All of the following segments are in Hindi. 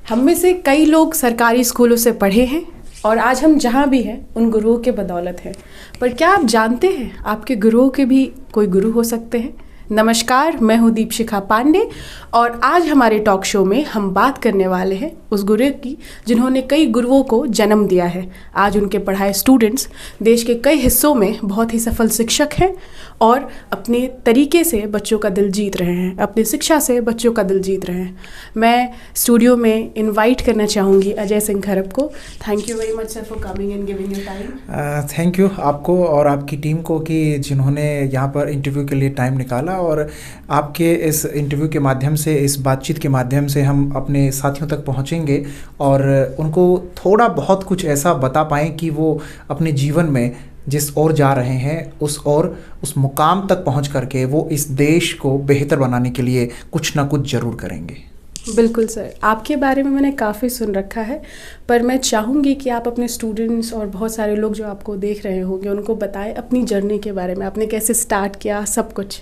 हम में से कई लोग सरकारी स्कूलों से पढ़े हैं और आज हम जहाँ भी हैं उन गुरुओं के बदौलत हैं। पर क्या आप जानते हैं आपके गुरुओं के भी कोई गुरु हो सकते हैं? नमस्कार, मैं हूँ दीपशिखा पांडे और आज हमारे टॉक शो में हम बात करने वाले हैं उस गुरु की जिन्होंने कई गुरुओं को जन्म दिया है। आज उनके पढ़ाए स्टूडेंट्स देश के कई हिस्सों में बहुत ही सफल शिक्षक हैं और अपने तरीके से बच्चों का दिल जीत रहे हैं, अपनी शिक्षा से बच्चों का दिल जीत रहे हैं। मैं स्टूडियो में इनवाइट करना चाहूँगी अजय सिंह खरब को। Thank you very much sir for coming and giving your time. Thank you आपको और आपकी टीम को कि जिन्होंने यहाँ पर इंटरव्यू के लिए टाइम निकाला और आपके इस इंटरव्यू के माध्यम से, इस बातचीत के माध्यम से हम अपने साथियों तक पहुँचेंगे और उनको थोड़ा बहुत कुछ ऐसा बता पाएँ कि वो अपने जीवन में जिस ओर जा रहे हैं उस मुकाम तक पहुंच करके वो इस देश को बेहतर बनाने के लिए कुछ ना कुछ ज़रूर करेंगे। बिल्कुल सर, आपके बारे में मैंने काफ़ी सुन रखा है, पर मैं चाहूँगी कि आप अपने स्टूडेंट्स और बहुत सारे लोग जो आपको देख रहे होंगे उनको बताएं अपनी जर्नी के बारे में, आपने कैसे स्टार्ट किया सब कुछ।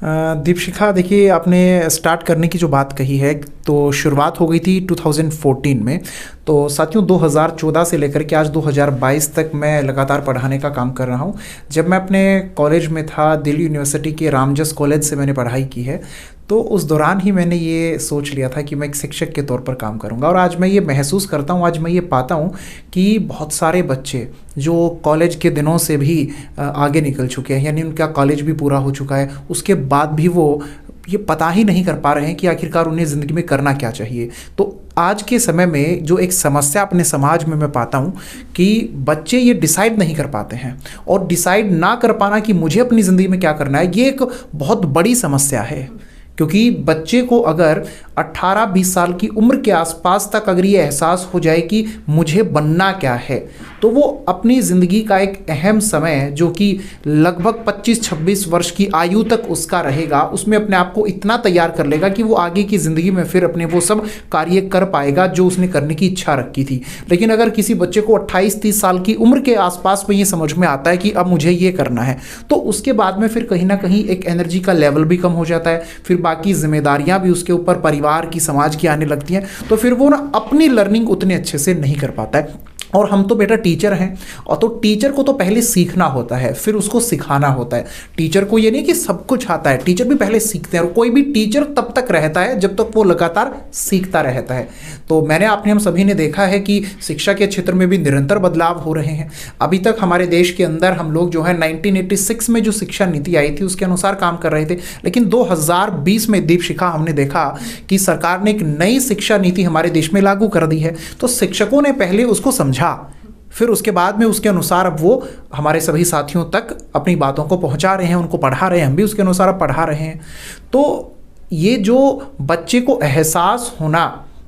दीपशिखा, देखिए आपने स्टार्ट करने की जो बात कही है तो शुरुआत हो गई थी 2014 में। तो साथियों 2014 से लेकर के आज 2022 तक मैं लगातार पढ़ाने का काम कर रहा हूँ। जब मैं अपने कॉलेज में था, दिल्ली यूनिवर्सिटी के रामजस कॉलेज से मैंने पढ़ाई की है, तो उस दौरान ही मैंने ये सोच लिया था कि मैं एक शिक्षक के तौर पर काम करूँगा। और आज मैं ये महसूस करता हूँ, आज मैं ये पाता हूँ कि बहुत सारे बच्चे जो कॉलेज के दिनों से भी आगे निकल चुके हैं, यानी उनका कॉलेज भी पूरा हो चुका है, उसके बाद भी वो ये पता ही नहीं कर पा रहे हैं कि आखिरकार उन्हें ज़िंदगी में करना क्या चाहिए। तो आज के समय में जो एक समस्या अपने समाज में मैं पाता हूँ कि बच्चे ये डिसाइड नहीं कर पाते हैं, और डिसाइड ना कर पाना कि मुझे अपनी ज़िंदगी में क्या करना है, ये एक बहुत बड़ी समस्या है। क्योंकि बच्चे को अगर 18-20 साल की उम्र के आसपास तक अगर ये एहसास हो जाए कि मुझे बनना क्या है, तो वो अपनी ज़िंदगी का एक अहम समय जो कि लगभग 25-26 वर्ष की आयु तक उसका रहेगा, उसमें अपने आप को इतना तैयार कर लेगा कि वो आगे की ज़िंदगी में फिर अपने वो सब कार्य कर पाएगा जो उसने करने की इच्छा रखी थी। लेकिन अगर किसी बच्चे को 28-30 साल की उम्र के आसपास में ये समझ में आता है कि अब मुझे ये करना है, तो उसके बाद में फिर कहीं ना कहीं एक एनर्जी का लेवल भी कम हो जाता है, फिर बाकी जिम्मेदारियां भी उसके ऊपर परिवार की, समाज की आने लगती हैं, तो फिर वो ना अपनी लर्निंग उतने अच्छे से नहीं कर पाता है। और हम तो बेटा टीचर हैं, और तो टीचर को तो पहले सीखना होता है, फिर उसको सिखाना होता है। टीचर को ये नहीं कि सब कुछ आता है, टीचर भी पहले सीखते हैं, और कोई भी टीचर तब तक रहता है जब तक वो लगातार सीखता रहता है। तो आपने हम सभी ने देखा है कि शिक्षा के क्षेत्र में भी निरंतर बदलाव हो रहे हैं। अभी तक हमारे देश के अंदर हम लोग जो है 1986 में जो शिक्षा नीति आई थी उसके अनुसार काम कर रहे थे, लेकिन 2020 में दीपशिखा हमने देखा कि सरकार ने एक नई शिक्षा नीति हमारे देश में लागू कर दी है। तो शिक्षकों ने पहले उसको समझा, फिर उसके बाद में उसके अनुसार अब वो हमारे सभी साथियों तक अपनी बातों को पहुंचा रहे हैं, उनको पढ़ा रहे हैं, हम भी उसके अनुसार अब पढ़ा रहे हैं। तो ये जो बच्चे को एहसास होना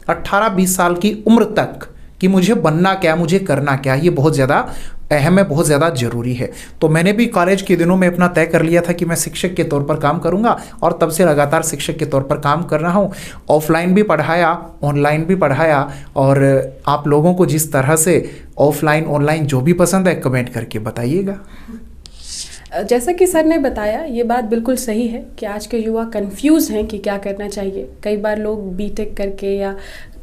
18-20 साल की उम्र तक कि मुझे बनना क्या, मुझे करना क्या, ये बहुत ज़्यादा अहम है, बहुत ज़्यादा ज़रूरी है। तो मैंने भी कॉलेज के दिनों में अपना तय कर लिया था कि मैं शिक्षक के तौर पर काम करूंगा, और तब से लगातार शिक्षक के तौर पर काम कर रहा हूं। ऑफलाइन भी पढ़ाया, ऑनलाइन भी पढ़ाया, और आप लोगों को जिस तरह से ऑफलाइन ऑनलाइन जो भी पसंद है कमेंट करके बताइएगा। जैसा कि सर ने बताया, ये बात बिल्कुल सही है कि आज के युवा कंफ्यूज हैं कि क्या करना चाहिए। कई बार लोग बीटेक करके या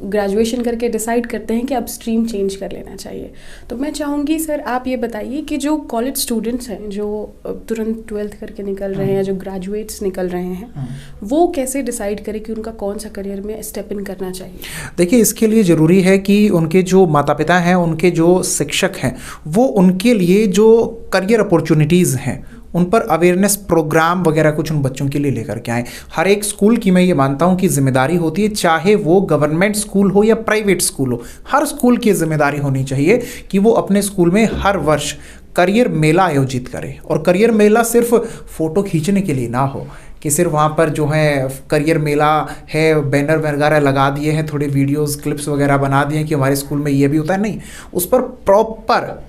ग्रेजुएशन करके डिसाइड करते हैं कि अब स्ट्रीम चेंज कर लेना चाहिए। तो मैं चाहूँगी सर आप ये बताइए कि जो कॉलेज स्टूडेंट्स हैं जो तुरंत 12th करके निकल रहे हैं या जो ग्रेजुएट्स निकल रहे हैं, वो कैसे डिसाइड करें कि उनका कौन सा करियर में स्टेप इन करना चाहिए? देखिए, इसके लिए ज़रूरी है कि उनके जो माता पिता हैं, उनके जो शिक्षक हैं, वो उनके लिए जो करियर अपॉर्चुनिटीज़ हैं उन पर अवेयरनेस प्रोग्राम वगैरह कुछ उन बच्चों के लिए लेकर के आएँ। हर एक स्कूल की मैं ये मानता हूँ कि जिम्मेदारी होती है, चाहे वो गवर्नमेंट स्कूल हो या प्राइवेट स्कूल हो, हर स्कूल की जिम्मेदारी होनी चाहिए कि वो अपने स्कूल में हर वर्ष करियर मेला आयोजित करे। और करियर मेला सिर्फ फ़ोटो खींचने के लिए ना हो कि सिर्फ वहाँ पर जो है करियर मेला है, बैनर वगैरह लगा दिए हैं, थोड़े वीडियोज़ क्लिप्स वगैरह बना दिए हैं कि हमारे स्कूल में ये भी होता है। नहीं, उस पर प्रॉपर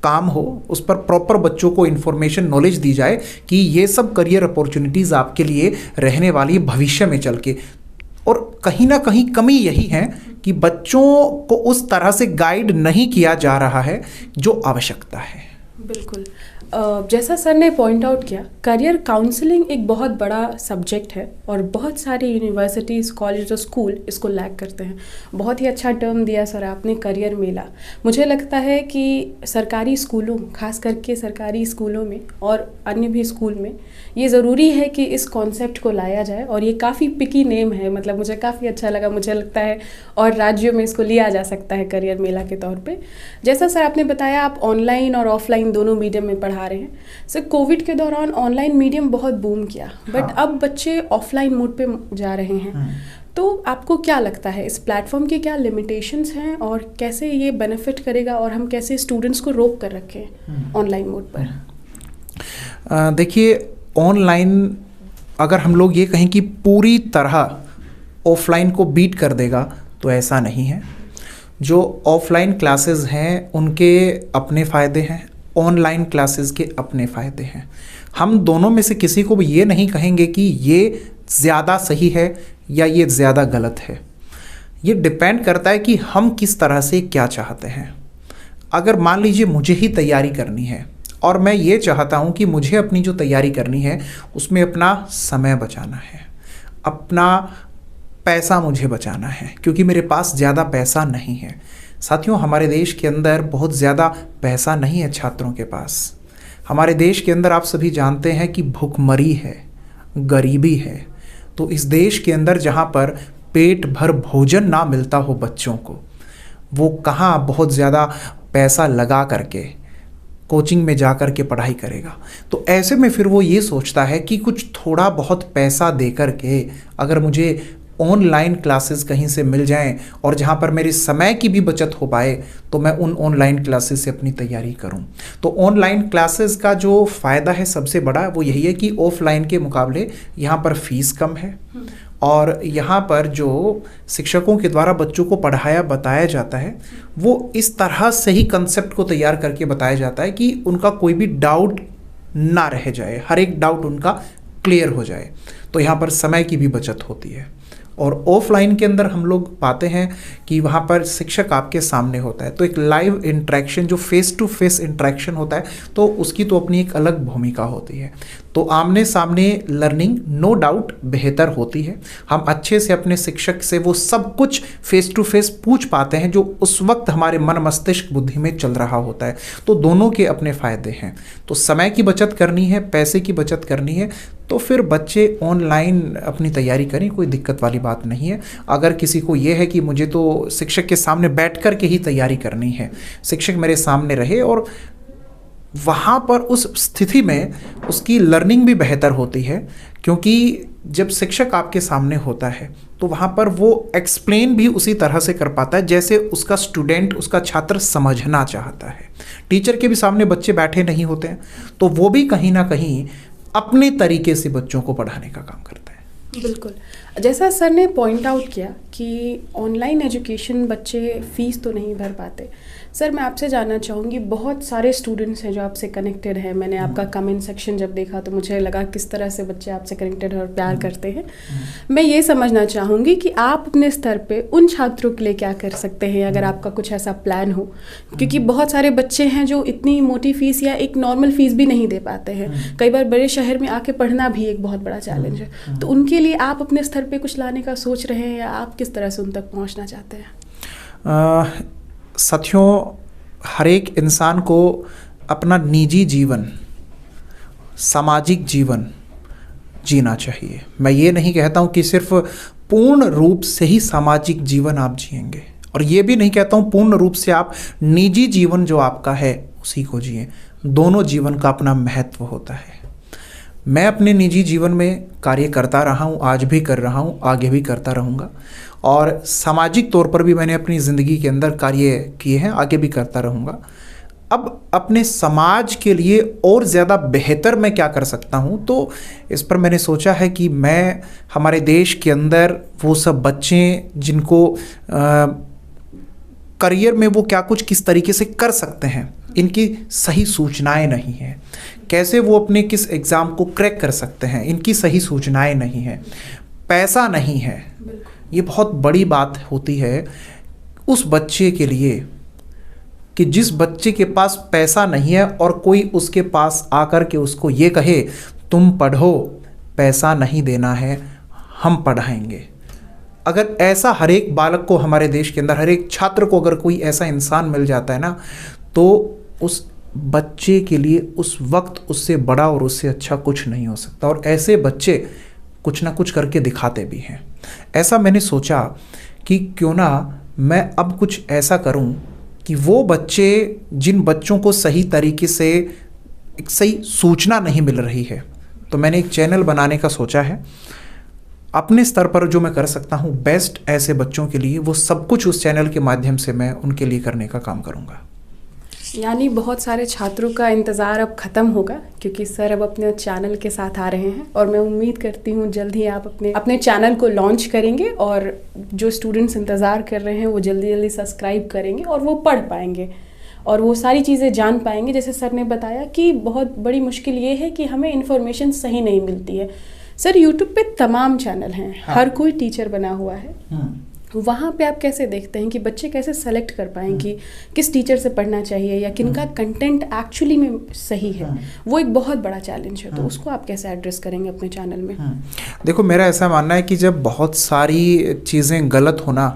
काम हो, उस पर प्रॉपर बच्चों को इन्फॉर्मेशन, नॉलेज दी जाए कि ये सब करियर अपॉर्चुनिटीज़ आपके लिए रहने वाली भविष्य में चल के। और कहीं ना कहीं कमी यही है कि बच्चों को उस तरह से गाइड नहीं किया जा रहा है जो आवश्यकता है। बिल्कुल। जैसा सर ने पॉइंट आउट किया, करियर काउंसलिंग एक बहुत बड़ा सब्जेक्ट है और बहुत सारी यूनिवर्सिटीज़, कॉलेज और स्कूल इसको लैग करते हैं। बहुत ही अच्छा टर्म दिया सर आपने, करियर मेला। मुझे लगता है कि सरकारी स्कूलों, खास करके सरकारी स्कूलों में और अन्य भी स्कूल में ये ज़रूरी है कि इस कॉन्सेप्ट को लाया जाए, और ये काफ़ी पिकी नेम है, मतलब मुझे काफ़ी अच्छा लगा। मुझे लगता है और राज्यों में इसको लिया जा सकता है करियर मेला के तौर पे। जैसा सर आपने बताया, आप ऑनलाइन और ऑफलाइन दोनों मीडियम में पढ़ा रहे हैं। सर, कोविड के दौरान ऑनलाइन मीडियम बहुत बूम किया, बट अब बच्चे ऑफलाइन मोड पे जा रहे हैं। तो आपको क्या लगता है, इस प्लेटफॉर्म के क्या लिमिटेशंस हैं और कैसे ये बेनिफिट करेगा, और हम कैसे स्टूडेंट्स को रोक कर रखें ऑनलाइन मोड पर? देखिए, ऑनलाइन अगर हम लोग ये कहें कि पूरी तरह ऑफलाइन को बीट कर देगा तो ऐसा नहीं है। जो ऑफलाइन क्लासेस हैं उनके अपने फ़ायदे हैं, ऑनलाइन क्लासेस के अपने फ़ायदे हैं। हम दोनों में से किसी को भी ये नहीं कहेंगे कि ये ज़्यादा सही है या ये ज़्यादा गलत है। ये डिपेंड करता है कि हम किस तरह से क्या चाहते हैं। अगर मान लीजिए मुझे ही तैयारी करनी है और मैं ये चाहता हूँ कि मुझे अपनी जो तैयारी करनी है उसमें अपना समय बचाना है, अपना पैसा मुझे बचाना है, क्योंकि मेरे पास ज़्यादा पैसा नहीं है। साथियों, हमारे देश के अंदर बहुत ज़्यादा पैसा नहीं है छात्रों के पास। हमारे देश के अंदर आप सभी जानते हैं कि भुखमरी है, गरीबी है। तो इस देश के अंदर जहाँ पर पेट भर भोजन ना मिलता हो बच्चों को, वो कहाँ बहुत ज़्यादा पैसा लगा करके कोचिंग में जा कर के पढ़ाई करेगा। तो ऐसे में फिर वो ये सोचता है कि कुछ थोड़ा बहुत पैसा दे कर के अगर मुझे ऑनलाइन क्लासेस कहीं से मिल जाएं और जहां पर मेरे समय की भी बचत हो पाए तो मैं उन ऑनलाइन क्लासेस से अपनी तैयारी करूं। तो ऑनलाइन क्लासेस का जो फ़ायदा है सबसे बड़ा वो यही है कि ऑफलाइन के मुकाबले यहाँ पर फीस कम है और यहाँ पर जो शिक्षकों के द्वारा बच्चों को पढ़ाया बताया जाता है वो इस तरह से ही कंसेप्ट को तैयार करके बताया जाता है कि उनका कोई भी डाउट ना रह जाए, हर एक डाउट उनका क्लियर हो जाए। तो यहाँ पर समय की भी बचत होती है। और ऑफलाइन के अंदर हम लोग पाते हैं कि वहाँ पर शिक्षक आपके सामने होता है, तो एक लाइव इंटरेक्शन, जो फेस टू फेस इंटरेक्शन होता है, तो उसकी तो अपनी एक अलग भूमिका होती है। तो आमने सामने लर्निंग नो डाउट बेहतर होती है। हम अच्छे से अपने शिक्षक से वो सब कुछ फेस टू फेस पूछ पाते हैं जो उस वक्त हमारे मन मस्तिष्क बुद्धि में चल रहा होता है। तो दोनों के अपने फ़ायदे हैं। तो समय की बचत करनी है, पैसे की बचत करनी है, तो फिर बच्चे ऑनलाइन अपनी तैयारी करें, कोई दिक्कत वाली बात नहीं है। अगर किसी को ये है कि मुझे तो शिक्षक के सामने बैठ कर के ही तैयारी करनी है, शिक्षक मेरे सामने रहे और वहाँ पर उस स्थिति में उसकी लर्निंग भी बेहतर होती है, क्योंकि जब शिक्षक आपके सामने होता है तो वहाँ पर वो एक्सप्लेन भी उसी तरह से कर पाता है जैसे उसका स्टूडेंट, उसका छात्र समझना चाहता है। टीचर के भी सामने बच्चे बैठे नहीं होते हैं, तो वो भी कहीं ना कहीं अपने तरीके से बच्चों को पढ़ाने का काम करता है। बिल्कुल, जैसा सर ने पॉइंट आउट किया कि ऑनलाइन एजुकेशन बच्चे फ़ीस तो नहीं भर पाते। सर, मैं आपसे जानना चाहूँगी, बहुत सारे स्टूडेंट्स हैं जो आपसे कनेक्टेड हैं। मैंने आपका कमेंट सेक्शन जब देखा तो मुझे लगा किस तरह से बच्चे आपसे कनेक्टेड और प्यार करते हैं। मैं ये समझना चाहूँगी कि आप अपने स्तर पे उन छात्रों के लिए क्या कर सकते हैं, अगर आपका कुछ ऐसा प्लान हो, क्योंकि बहुत सारे बच्चे हैं जो इतनी मोटी फ़ीस या एक नॉर्मल फ़ीस भी नहीं दे पाते हैं। कई बार बड़े शहर में आके पढ़ना भी एक बहुत बड़ा चैलेंज है। तो उनके लिए आप अपने स्तर पे कुछ लाने का सोच रहे हैं या आप किस तरह से उन तक पहुँचना चाहते हैं? साथियों, हर एक इंसान को अपना निजी जीवन, सामाजिक जीवन जीना चाहिए। मैं ये नहीं कहता हूँ कि सिर्फ पूर्ण रूप से ही सामाजिक जीवन आप जिएंगे, और ये भी नहीं कहता हूँ पूर्ण रूप से आप निजी जीवन जो आपका है उसी को जिए। दोनों जीवन का अपना महत्व होता है। मैं अपने निजी जीवन में कार्य करता रहा हूँ, आज भी कर रहा हूँ, आगे भी करता रहूँगा, और सामाजिक तौर पर भी मैंने अपनी ज़िंदगी के अंदर कार्य किए हैं, आगे भी करता रहूँगा। अब अपने समाज के लिए और ज़्यादा बेहतर मैं क्या कर सकता हूँ, तो इस पर मैंने सोचा है कि मैं हमारे देश के अंदर वो सब बच्चे जिनको करियर में वो क्या कुछ किस तरीके से कर सकते हैं, इनकी सही सूचनाएं नहीं हैं। कैसे वो अपने किस एग्ज़ाम को क्रैक कर सकते हैं, इनकी सही सूचनाएं नहीं हैं। पैसा नहीं है, ये बहुत बड़ी बात होती है उस बच्चे के लिए कि जिस बच्चे के पास पैसा नहीं है और कोई उसके पास आकर के उसको ये कहे तुम पढ़ो, पैसा नहीं देना है, हम पढ़ाएंगे। अगर ऐसा हर एक बालक को हमारे देश के अंदर, हर एक छात्र को अगर कोई ऐसा इंसान मिल जाता है ना, तो उस बच्चे के लिए उस वक्त उससे बड़ा और उससे अच्छा कुछ नहीं हो सकता। और ऐसे बच्चे कुछ ना कुछ करके दिखाते भी हैं। ऐसा मैंने सोचा कि क्यों ना मैं अब कुछ ऐसा करूं कि वो बच्चे, जिन बच्चों को सही तरीके से एक सही सूचना नहीं मिल रही है, तो मैंने एक चैनल बनाने का सोचा है। अपने स्तर पर जो मैं कर सकता हूँ बेस्ट ऐसे बच्चों के लिए, वो सब कुछ उस चैनल के माध्यम से मैं उनके लिए करने का काम करूँगा। यानी बहुत सारे छात्रों का इंतज़ार अब ख़त्म होगा, क्योंकि सर अब अपने चैनल के साथ आ रहे हैं और मैं उम्मीद करती हूँ जल्द ही आप अपने चैनल को लॉन्च करेंगे और जो स्टूडेंट्स इंतज़ार कर रहे हैं वो जल्दी जल्दी सब्सक्राइब करेंगे और वो पढ़ पाएंगे और वो सारी चीज़ें जान पाएंगे। जैसे सर ने बताया कि बहुत बड़ी मुश्किल ये है कि हमें इन्फॉर्मेशन सही नहीं मिलती है। सर यूट्यूब पे तमाम चैनल हैं, हाँ। हर कोई टीचर बना हुआ है, वहाँ पे आप कैसे देखते हैं कि बच्चे कैसे सेलेक्ट कर पाएँ कि किस टीचर से पढ़ना चाहिए या किनका कंटेंट एक्चुअली में सही है? वो एक बहुत बड़ा चैलेंज है, तो उसको आप कैसे एड्रेस करेंगे अपने चैनल में? देखो, मेरा ऐसा मानना है कि जब बहुत सारी चीज़ें गलत होना,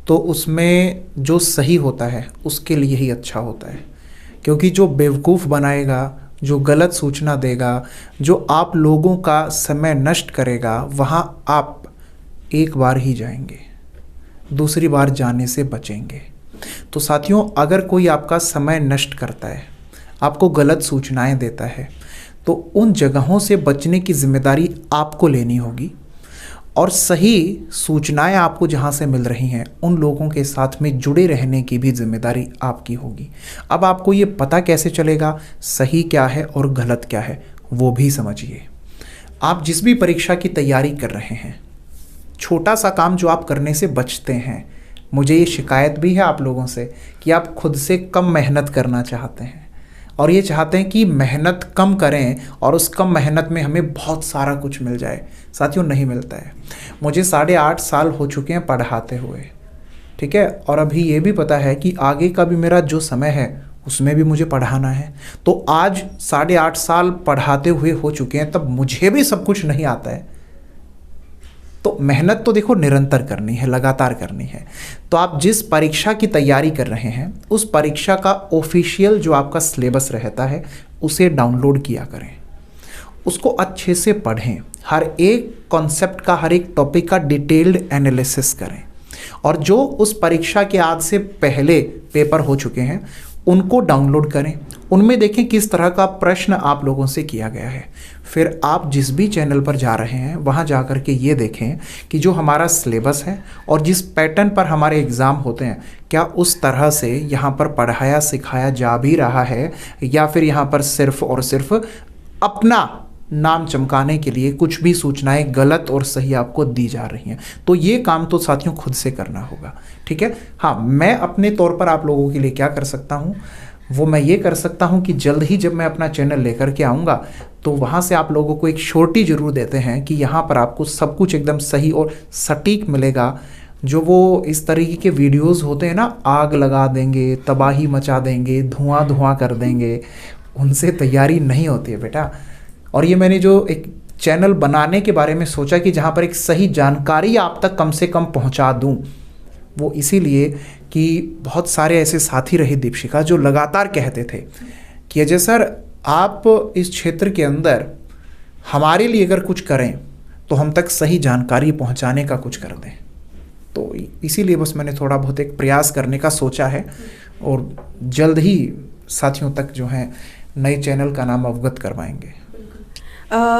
तो उसमें जो सही होता है उसके लिए ही अच्छा होता है। क्योंकि जो बेवकूफ़ बनाएगा, जो गलत सूचना देगा, जो आप लोगों का समय नष्ट करेगा, वहाँ आप एक बार ही जाएंगे, दूसरी बार जाने से बचेंगे। तो साथियों, अगर कोई आपका समय नष्ट करता है, आपको गलत सूचनाएं देता है, तो उन जगहों से बचने की जिम्मेदारी आपको लेनी होगी और सही सूचनाएं आपको जहां से मिल रही हैं उन लोगों के साथ में जुड़े रहने की भी जिम्मेदारी आपकी होगी। अब आपको ये पता कैसे चलेगा सही क्या है और गलत क्या है, वो भी समझिए। आप जिस भी परीक्षा की तैयारी कर रहे हैं, छोटा सा काम जो आप करने से बचते हैं, मुझे ये शिकायत भी है आप लोगों से कि आप खुद से कम मेहनत करना चाहते हैं और ये चाहते हैं कि मेहनत कम करें और उस कम मेहनत में हमें बहुत सारा कुछ मिल जाए। साथियों, नहीं मिलता है। मुझे 8.5 साल हो चुके हैं पढ़ाते हुए, ठीक है, और अभी ये भी पता है कि आगे का भी मेरा जो समय है उसमें भी मुझे पढ़ाना है। तो आज 8.5 साल पढ़ाते हुए हो चुके हैं, तब मुझे भी सब कुछ नहीं आता है। तो मेहनत तो देखो निरंतर करनी है, लगातार करनी है। तो आप जिस परीक्षा की तैयारी कर रहे हैं, उस परीक्षा का ऑफिशियल जो आपका सिलेबस रहता है उसे डाउनलोड किया करें, उसको अच्छे से पढ़ें, हर एक कॉन्सेप्ट का, हर एक टॉपिक का डिटेल्ड एनालिसिस करें और जो उस परीक्षा के आज से पहले पेपर हो चुके हैं उनको डाउनलोड करें, उनमें देखें किस तरह का प्रश्न आप लोगों से किया गया है। फिर आप जिस भी चैनल पर जा रहे हैं वहाँ जा कर के ये देखें कि जो हमारा सिलेबस है और जिस पैटर्न पर हमारे एग्ज़ाम होते हैं, क्या उस तरह से यहाँ पर पढ़ाया सिखाया जा भी रहा है या फिर यहाँ पर सिर्फ और सिर्फ अपना नाम चमकाने के लिए कुछ भी सूचनाएं गलत और सही आपको दी जा रही हैं। तो ये काम तो साथियों खुद से करना होगा, ठीक है। हाँ, मैं अपने तौर पर आप लोगों के लिए क्या कर सकता हूँ, वो मैं ये कर सकता हूँ कि जल्द ही जब मैं अपना चैनल लेकर के आऊँगा तो वहाँ से आप लोगों को एक शॉर्टी ज़रूर देते हैं कि यहाँ पर आपको सब कुछ एकदम सही और सटीक मिलेगा। जो वो इस तरीके के वीडियोज़ होते हैं ना, आग लगा देंगे, तबाही मचा देंगे, धुआं धुआं कर देंगे, उनसे तैयारी नहीं होती है बेटा। और ये मैंने जो एक चैनल बनाने के बारे में सोचा कि जहाँ पर एक सही जानकारी आप तक कम से कम पहुँचा दूँ, वो इसीलिए कि बहुत सारे ऐसे साथी रहे दीपशिखा जो लगातार कहते थे कि अजय सर, आप इस क्षेत्र के अंदर हमारे लिए अगर कुछ करें तो हम तक सही जानकारी पहुंचाने का कुछ कर दें। तो इसीलिए बस मैंने थोड़ा बहुत एक प्रयास करने का सोचा है और जल्द ही साथियों तक जो है नए चैनल का नाम अवगत करवाएंगे।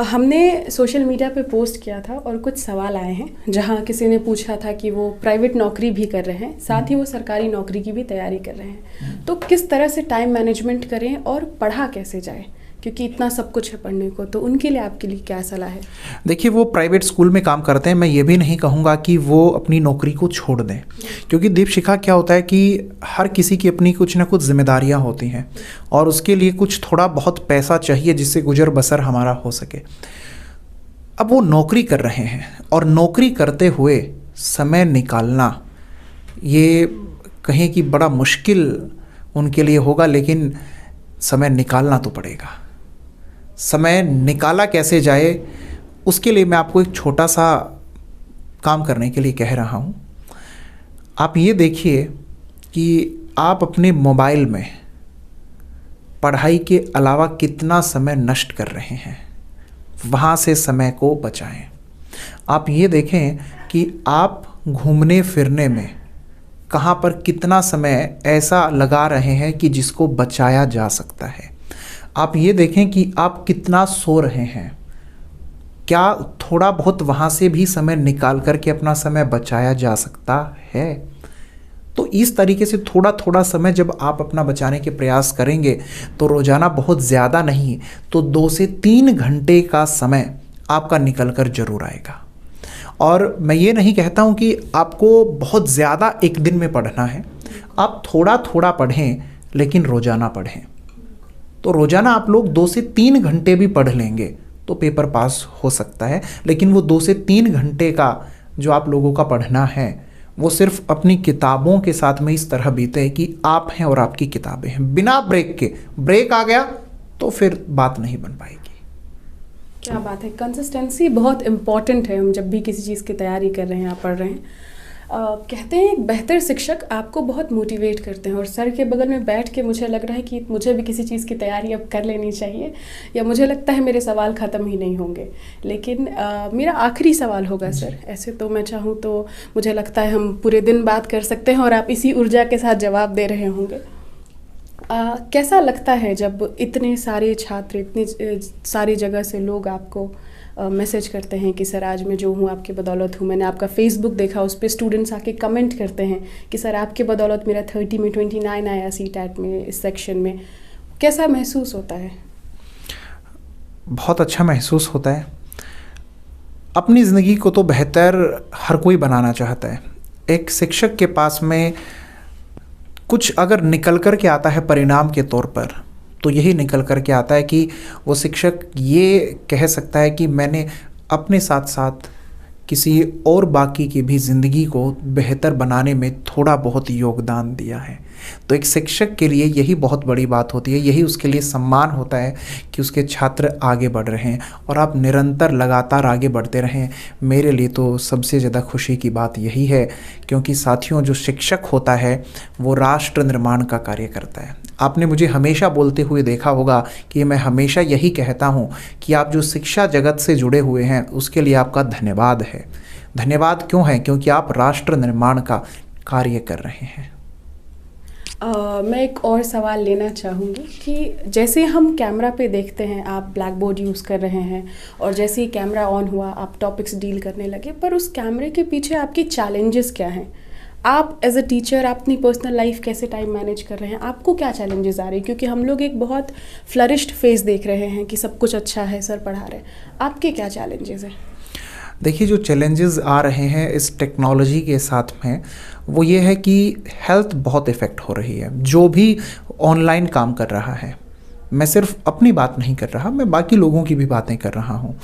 हमने सोशल मीडिया पे पोस्ट किया था और कुछ सवाल आए हैं, जहां किसी ने पूछा था कि वो प्राइवेट नौकरी भी कर रहे हैं, साथ ही वो सरकारी नौकरी की भी तैयारी कर रहे हैं, तो किस तरह से टाइम मैनेजमेंट करें और पढ़ा कैसे जाए, क्योंकि इतना सब कुछ है पढ़ने को। तो उनके लिए आपके लिए क्या सलाह है? देखिए, वो प्राइवेट स्कूल में काम करते हैं, मैं ये भी नहीं कहूँगा कि वो अपनी नौकरी को छोड़ दें, क्योंकि दीपशिखा क्या होता है कि हर किसी की अपनी कुछ ना कुछ जिम्मेदारियाँ होती हैं और उसके लिए कुछ थोड़ा बहुत पैसा चाहिए जिससे गुजर बसर हमारा हो सके। अब वो नौकरी कर रहे हैं और नौकरी करते हुए समय निकालना, ये कहें कि बड़ा मुश्किल उनके लिए होगा, लेकिन समय निकालना तो पड़ेगा। समय निकाला कैसे जाए, उसके लिए मैं आपको एक छोटा सा काम करने के लिए कह रहा हूँ। आप ये देखिए कि आप अपने मोबाइल में पढ़ाई के अलावा कितना समय नष्ट कर रहे हैं, वहाँ से समय को बचाएं। आप ये देखें कि आप घूमने फिरने में कहाँ पर कितना समय ऐसा लगा रहे हैं कि जिसको बचाया जा सकता है। आप ये देखें कि आप कितना सो रहे हैं, क्या थोड़ा बहुत वहाँ से भी समय निकाल करके अपना समय बचाया जा सकता है। तो इस तरीके से थोड़ा थोड़ा समय जब आप अपना बचाने के प्रयास करेंगे तो रोज़ाना बहुत ज़्यादा नहीं तो 2 से 3 घंटे का समय आपका निकल कर जरूर आएगा। और मैं ये नहीं कहता हूँ कि आपको बहुत ज़्यादा एक दिन में पढ़ना है, आप थोड़ा थोड़ा पढ़ें, लेकिन रोज़ाना पढ़ें। तो रोज़ाना आप लोग 2 से 3 घंटे भी पढ़ लेंगे तो पेपर पास हो सकता है। लेकिन वो 2 से 3 घंटे का जो आप लोगों का पढ़ना है वो सिर्फ अपनी किताबों के साथ में इस तरह बीते कि आप हैं और आपकी किताबें हैं, बिना ब्रेक के। ब्रेक आ गया तो फिर बात नहीं बन पाएगी। क्या बात है, कंसिस्टेंसी बहुत इम्पॉर्टेंट है। हम जब भी किसी चीज़ की तैयारी कर रहे हैं या पढ़ रहे हैं, कहते हैं एक बेहतर शिक्षक आपको बहुत मोटिवेट करते हैं। और सर के बगल में बैठ के मुझे लग रहा है कि मुझे भी किसी चीज़ की तैयारी अब कर लेनी चाहिए, या मुझे लगता है मेरे सवाल ख़त्म ही नहीं होंगे। लेकिन मेरा आखिरी सवाल होगा सर, ऐसे तो मैं चाहूँ तो मुझे लगता है हम पूरे दिन बात कर सकते हैं और आप इसी ऊर्जा के साथ जवाब दे रहे होंगे। कैसा लगता है जब इतने सारे छात्र, इतनी सारी जगह से लोग आपको मैसेज करते हैं कि सर आज मैं जो हूँ आपकी बदौलत हूँ। मैंने आपका फेसबुक देखा, उस पर स्टूडेंट्स आके कमेंट करते हैं कि सर आपके बदौलत मेरा 30 में 29 आया सीटेट में, इस सेक्शन में। कैसा महसूस होता है? बहुत अच्छा महसूस होता है। अपनी ज़िंदगी को तो बेहतर हर कोई बनाना चाहता है। एक शिक्षक के पास में कुछ अगर निकल कर के आता है परिणाम के तौर पर, तो यही निकल कर के आता है कि वो शिक्षक ये कह सकता है कि मैंने अपने साथ साथ किसी और बाकी की भी ज़िंदगी को बेहतर बनाने में थोड़ा बहुत योगदान दिया है। तो एक शिक्षक के लिए यही बहुत बड़ी बात होती है, यही उसके लिए सम्मान होता है कि उसके छात्र आगे बढ़ रहे हैं और आप निरंतर लगातार आगे बढ़ते रहें। मेरे लिए तो सबसे ज़्यादा खुशी की बात यही है, क्योंकि साथियों जो शिक्षक होता है वो राष्ट्र निर्माण का कार्य करता है। आपने मुझे हमेशा बोलते हुए देखा होगा कि मैं हमेशा यही कहता हूँ कि आप जो शिक्षा जगत से जुड़े हुए हैं उसके लिए आपका धन्यवाद है। धन्यवाद क्यों है? क्योंकि आप राष्ट्र निर्माण का कार्य कर रहे हैं। मैं एक और सवाल लेना चाहूँगी कि जैसे हम कैमरा पे देखते हैं आप ब्लैक बोर्ड यूज़ कर रहे हैं, और जैसे ही कैमरा ऑन हुआ आप टॉपिक्स डील करने लगे, पर उस कैमरे के पीछे आपके चैलेंजेस क्या हैं? आप एज अ टीचर अपनी पर्सनल लाइफ कैसे टाइम मैनेज कर रहे हैं? आपको क्या चैलेंजेस आ रहे हैं? क्योंकि हम लोग एक बहुत फ्लरिश्ड फेज देख रहे हैं कि सब कुछ अच्छा है, सर पढ़ा रहे हैं। आपके क्या चैलेंजेस हैं? देखिए, जो चैलेंजेस आ रहे हैं इस टेक्नोलॉजी के साथ में वो ये है कि हेल्थ बहुत इफ़ेक्ट हो रही है। जो भी ऑनलाइन काम कर रहा है, मैं सिर्फ अपनी बात नहीं कर रहा, मैं बाकी लोगों की भी बातें कर रहा हूँ,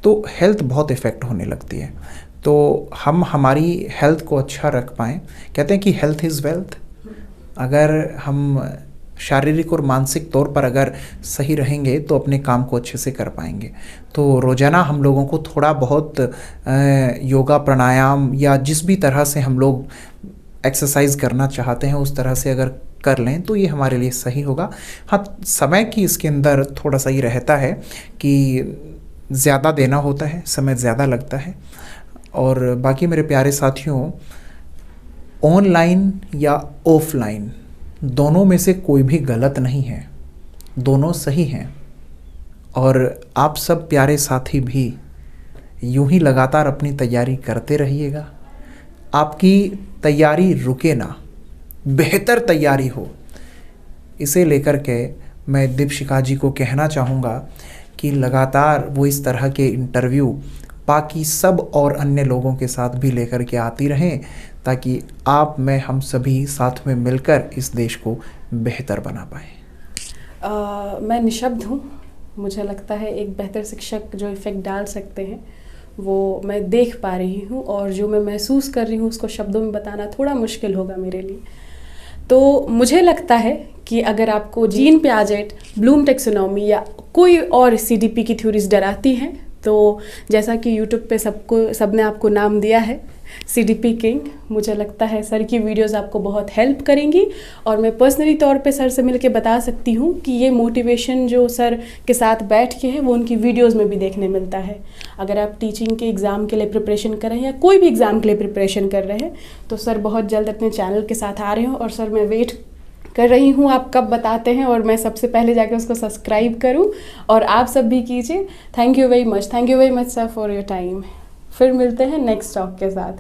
तो हेल्थ बहुत इफ़ेक्ट होने लगती है। तो हम हमारी हेल्थ को अच्छा रख पाएँ, कहते हैं कि हेल्थ इज़ वेल्थ। अगर हम शारीरिक और मानसिक तौर पर अगर सही रहेंगे तो अपने काम को अच्छे से कर पाएंगे। तो रोज़ाना हम लोगों को थोड़ा बहुत योगा, प्राणायाम या जिस भी तरह से हम लोग एक्सरसाइज करना चाहते हैं उस तरह से अगर कर लें तो ये हमारे लिए सही होगा। हाँ, समय की इसके अंदर थोड़ा सा ये रहता है कि ज़्यादा देना होता है, समय ज़्यादा लगता है। और बाकी मेरे प्यारे साथियों, ऑनलाइन या ऑफलाइन दोनों में से कोई भी गलत नहीं है, दोनों सही हैं। और आप सब प्यारे साथी भी यूं ही लगातार अपनी तैयारी करते रहिएगा। आपकी तैयारी रुके ना, बेहतर तैयारी हो, इसे लेकर के मैं दीपशिखा जी को कहना चाहूँगा कि लगातार वो इस तरह के इंटरव्यू बाकी सब और अन्य लोगों के साथ भी लेकर के आती रहें, ताकि आप, मैं, हम सभी साथ में मिलकर इस देश को बेहतर बना पाएँ। मैं निशब्द हूँ। मुझे लगता है एक बेहतर शिक्षक जो इफ़ेक्ट डाल सकते हैं वो मैं देख पा रही हूँ, और जो मैं महसूस कर रही हूँ उसको शब्दों में बताना थोड़ा मुश्किल होगा मेरे लिए। तो मुझे लगता है कि अगर आपको जीन पियाजेट, ब्लूम टैक्सोनॉमी या कोई और CDP की थ्योरीज डराती हैं, तो जैसा कि यूट्यूब पे सबने आपको नाम दिया है CDP किंग, मुझे लगता है सर की वीडियोस आपको बहुत हेल्प करेंगी। और मैं पर्सनली तौर पे सर से मिलके बता सकती हूँ कि ये मोटिवेशन जो सर के साथ बैठ के है वो उनकी वीडियोस में भी देखने मिलता है। अगर आप टीचिंग के एग्ज़ाम के लिए प्रिपरेशन कर रहे हैं या कोई भी एग्ज़ाम के लिए प्रिपरेशन कर रहे हैं, तो सर बहुत जल्द अपने चैनल के साथ आ रहे हो। और सर मैं वेट कर रही हूँ आप कब बताते हैं और मैं सबसे पहले जाकर उसको सब्सक्राइब करूँ, और आप सब भी कीजिए। Thank you very much sir for your time. फिर मिलते हैं नेक्स्ट टॉक के साथ।